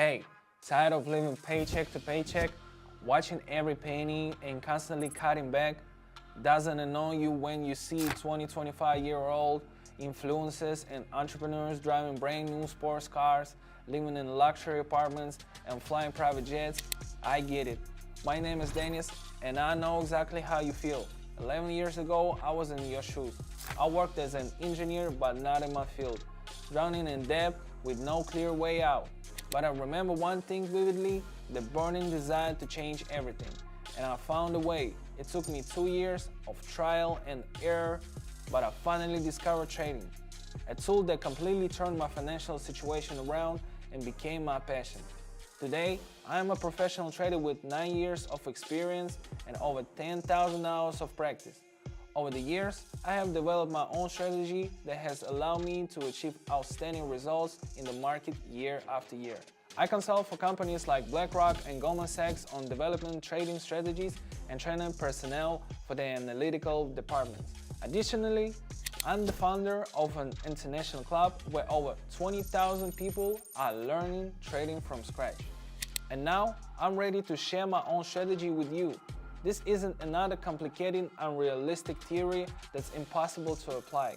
Hey, tired of living paycheck to paycheck, watching every penny and constantly cutting back? Doesn't annoy you when you see 25-year-old influencers and entrepreneurs driving brand new sports cars, living in luxury apartments, and flying private jets? I get it. My name is Dennis, and I know exactly how you feel. 11 years ago, I was in your shoes. I worked as an engineer, but not in my field, drowning in debt with no clear way out. But I remember one thing vividly, the burning desire to change everything. And I found a way. It took me 2 years of trial and error, but I finally discovered trading, a tool that completely turned my financial situation around and became my passion. Today, I am a professional trader with 9 years of experience and over 10,000 hours of practice. Over the years, I have developed my own strategy that has allowed me to achieve outstanding results in the market year after year. I consult for companies like BlackRock and Goldman Sachs on developing trading strategies and training personnel for their analytical departments. Additionally, I'm the founder of an international club where over 20,000 people are learning trading from scratch. And now, I'm ready to share my own strategy with you. This isn't another complicated, unrealistic theory that's impossible to apply.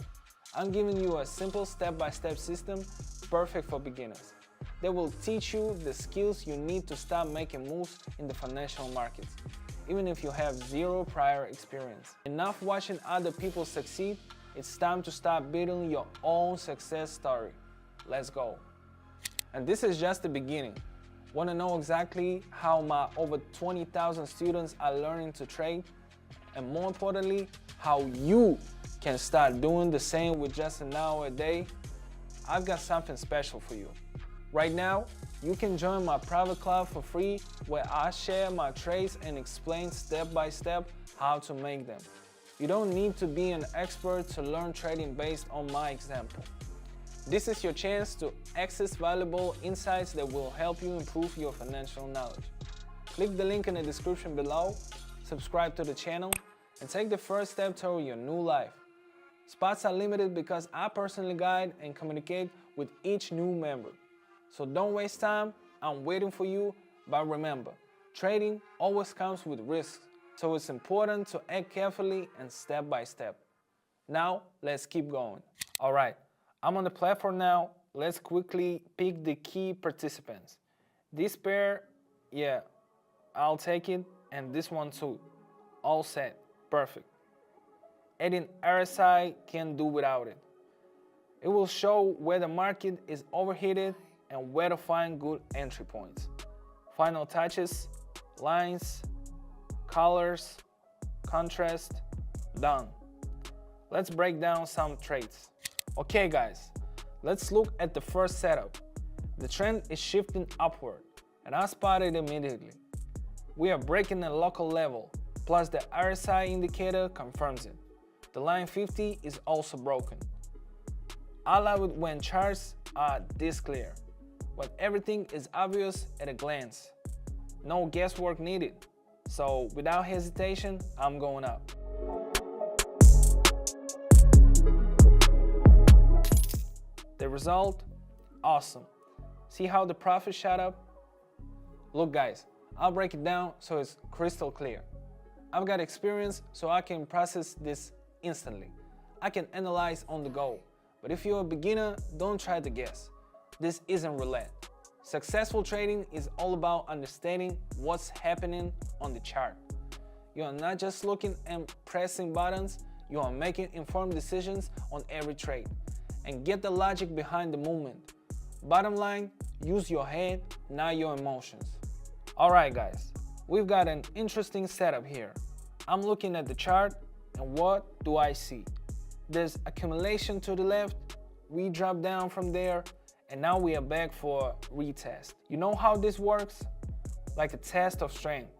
I'm giving you a simple step-by-step system perfect for beginners that will teach you the skills you need to start making moves in the financial markets, even if you have zero prior experience. Enough watching other people succeed, it's time to start building your own success story. Let's go. And this is just the beginning. Want to know exactly how my over 20,000 students are learning to trade? And more importantly, how you can start doing the same with just an hour a day? I've got something special for you. Right now, you can join my private club for free where I share my trades and explain step by step how to make them. You don't need to be an expert to learn trading based on my example. This is your chance to access valuable insights that will help you improve your financial knowledge. Click the link in the description below, subscribe to the channel, and take the first step toward your new life. Spots are limited because I personally guide and communicate with each new member. So don't waste time, I'm waiting for you, but remember, trading always comes with risks, so it's important to act carefully and step by step. Now, let's keep going. All right. I'm on the platform now. Let's quickly pick the key participants. This pair, yeah, I'll take it, and this one too. All set, perfect. Adding RSI can't do without it. It will show where the market is overheated and where to find good entry points. Final touches, lines, colors, contrast, done. Let's break down some trades. Okay guys, let's look at the first setup. The trend is shifting upward, and I spotted it immediately. We are breaking a local level, plus the RSI indicator confirms it. The line 50 is also broken. I love it when charts are this clear, when everything is obvious at a glance. No guesswork needed. So without hesitation, I'm going up. The result? Awesome. See how the profit shot up? Look guys, I'll break it down so it's crystal clear. I've got experience so I can process this instantly. I can analyze on the go. But if you're a beginner, don't try to guess. This isn't roulette. Successful trading is all about understanding what's happening on the chart. You are not just looking and pressing buttons, you are making informed decisions on every trade. And get the logic behind the movement. Bottom line, use your head, not your emotions. Alright guys, we've got an interesting setup here. I'm looking at the chart, and what do I see? There's accumulation to the left, we drop down from there, and now we are back for a retest. You know how this works? Like a test of strength.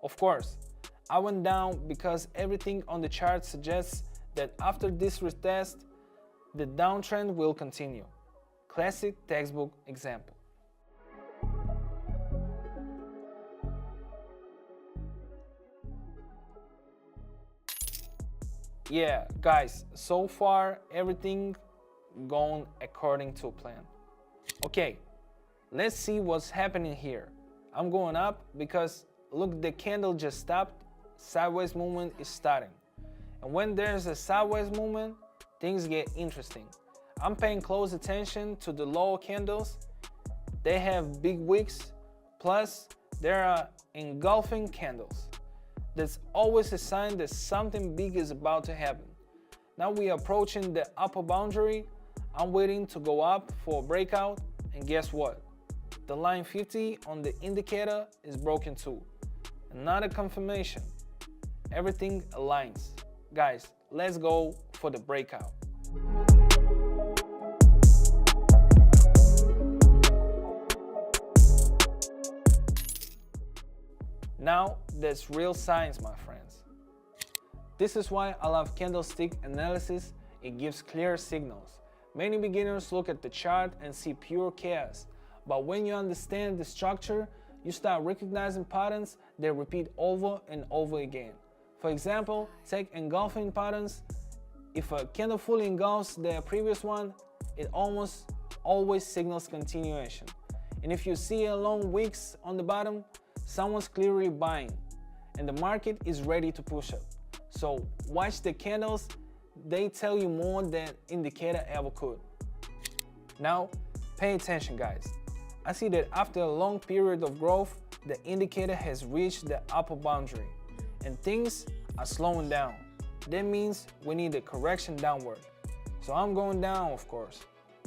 Of course, I went down because everything on the chart suggests that after this retest, the downtrend will continue. Classic textbook example. Yeah, guys, so far everything going according to plan. Okay, Let's see what's happening here. I'm going up because look, the candle just stopped, sideways movement is starting. And when there's a sideways movement, things get interesting. I'm paying close attention to the lower candles. They have big wicks, plus there are engulfing candles. That's always a sign that something big is about to happen. Now we are approaching the upper boundary. I'm waiting to go up for a breakout, and guess what? The line 50 on the indicator is broken too. Another confirmation. Everything aligns. Guys, let's go for the breakout. Now that's real science, my friends. This is why I love candlestick analysis. It gives clear signals. Many beginners look at the chart and see pure chaos, but when you understand the structure, you start recognizing patterns that repeat over and over again. For example, take engulfing patterns. If a candle fully engulfs the previous one, it almost always signals continuation. And if you see a long wicks on the bottom, someone's clearly buying and the market is ready to push up. So watch the candles, they tell you more than indicator ever could. Now pay attention, guys. I see that after a long period of growth, the indicator has reached the upper boundary and things are slowing down. That means we need a correction downward. So I'm going down, of course.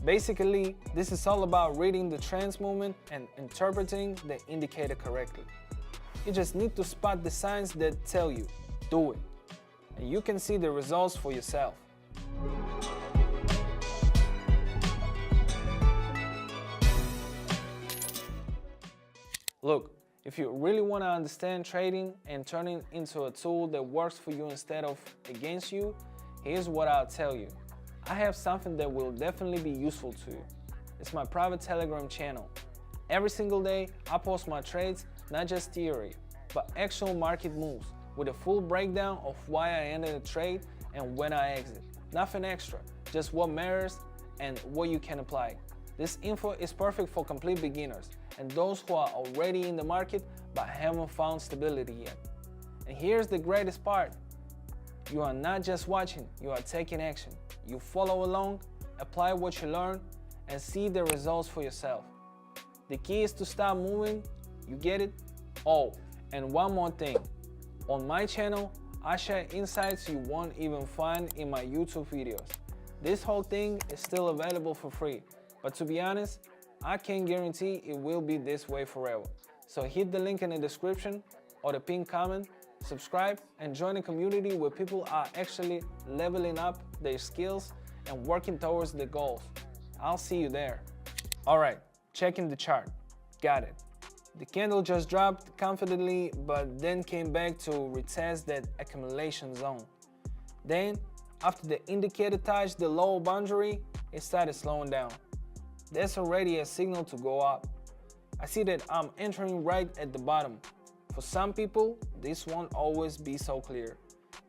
Basically, this is all about reading the trends movement and interpreting the indicator correctly. You just need to spot the signs that tell you, do it. And you can see the results for yourself. Look, if you really want to understand trading and turn it into a tool that works for you instead of against you, here's what I'll tell you. I have something that will definitely be useful to you. It's my private Telegram channel. Every single day, I post my trades, not just theory, but actual market moves with a full breakdown of why I ended a trade and when I exit. Nothing extra, just what matters and what you can apply. This info is perfect for complete beginners and those who are already in the market but haven't found stability yet. And here's the greatest part. You are not just watching, you are taking action. You follow along, apply what you learn, and see the results for yourself. The key is to start moving, you get it? Oh, and one more thing. On my channel, I share insights you won't even find in my YouTube videos. This whole thing is still available for free, but to be honest, I can't guarantee it will be this way forever. So hit the link in the description or the pinned comment, subscribe, and join a community where people are actually leveling up their skills and working towards their goals. I'll see you there. Alright, checking the chart. Got it. The candle just dropped confidently, but then came back to retest that accumulation zone. Then, after the indicator touched the lower boundary, it started slowing down. That's already a signal to go up. I see that I'm entering right at the bottom. For some people, this won't always be so clear.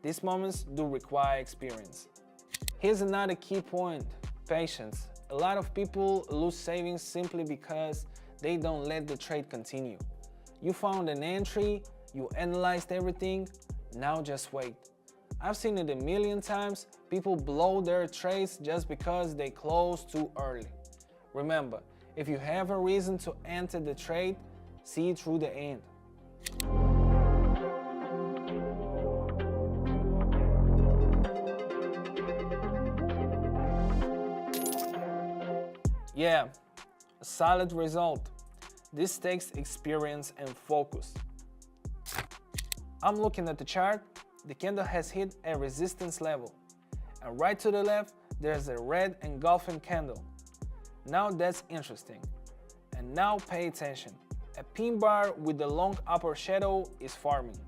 These moments do require experience. Here's another key point, patience. A lot of people lose savings simply because they don't let the trade continue. You found an entry, you analyzed everything, now just wait. I've seen it a million times, people blow their trades just because they close too early. Remember, if you have a reason to enter the trade, see it through the end. Yeah, a solid result. This takes experience and focus. I'm looking at the chart, the candle has hit a resistance level. And right to the left, there's a red engulfing candle. Now that's interesting. And now pay attention. A pin bar with the long upper shadow is forming.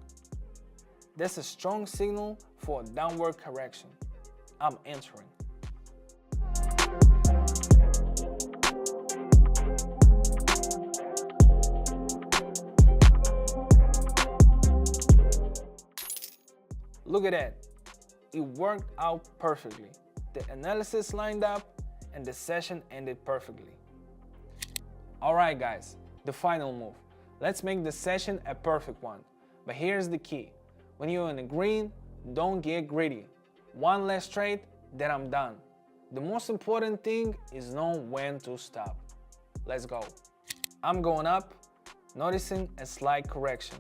That's a strong signal for a downward correction. I'm entering. Look at that. It worked out perfectly. The analysis lined up and the session ended perfectly. Alright guys, the final move. Let's make the session a perfect one. But here's the key. When you're in the green, don't get greedy. One less trade, then I'm done. The most important thing is know when to stop. Let's go. I'm going up, noticing a slight correction.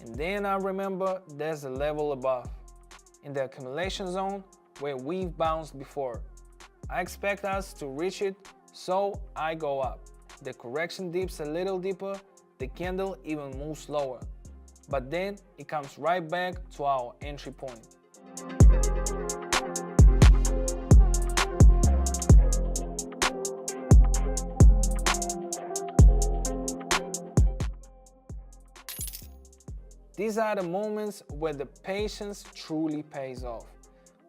And then I remember there's a level above, in the accumulation zone where we've bounced before. I expect us to reach it, so I go up. The correction dips a little deeper, the candle even moves lower. But then it comes right back to our entry point. These are the moments where the patience truly pays off.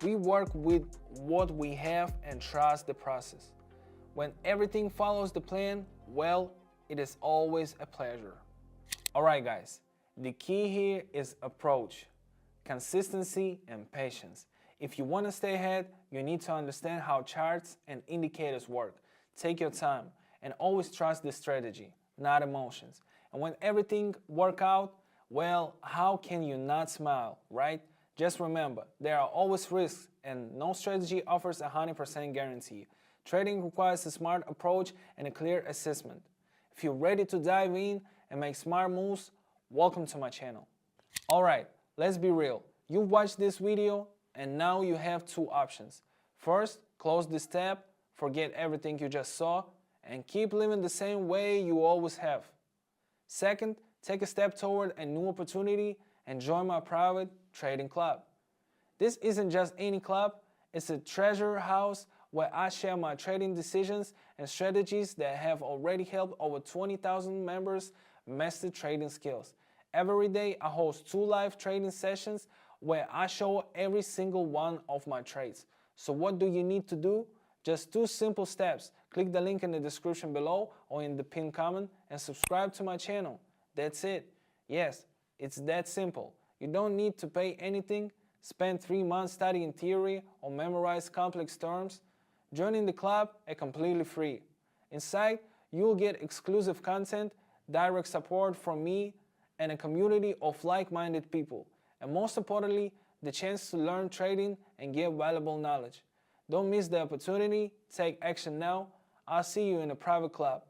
We work with what we have and trust the process. When everything follows the plan, well, it is always a pleasure. Alright guys, the key here is approach, consistency and patience. If you want to stay ahead, you need to understand how charts and indicators work. Take your time and always trust the strategy, not emotions. And when everything works out, well, how can you not smile, right? Just remember, there are always risks and no strategy offers a 100% guarantee. Trading requires a smart approach and a clear assessment. If you're ready to dive in and make smart moves, welcome to my channel. Alright, let's be real. You watched this video and now you have two options. First, close this tab, forget everything you just saw, and keep living the same way you always have. Second, take a step toward a new opportunity and join my private trading club. This isn't just any club, it's a treasure house where I share my trading decisions and strategies that have already helped over 20,000 members master trading skills. Every day I host 2 live trading sessions where I show every single one of my trades. So what do you need to do? Just 2 simple steps. Click the link in the description below or in the pinned comment and subscribe to my channel. That's it. Yes, it's that simple. You don't need to pay anything, spend 3 months studying theory or memorize complex terms. Joining the club is completely free. Inside, you'll get exclusive content, direct support from me, and a community of like-minded people. And most importantly, the chance to learn trading and get valuable knowledge. Don't miss the opportunity. Take action now. I'll see you in a private club.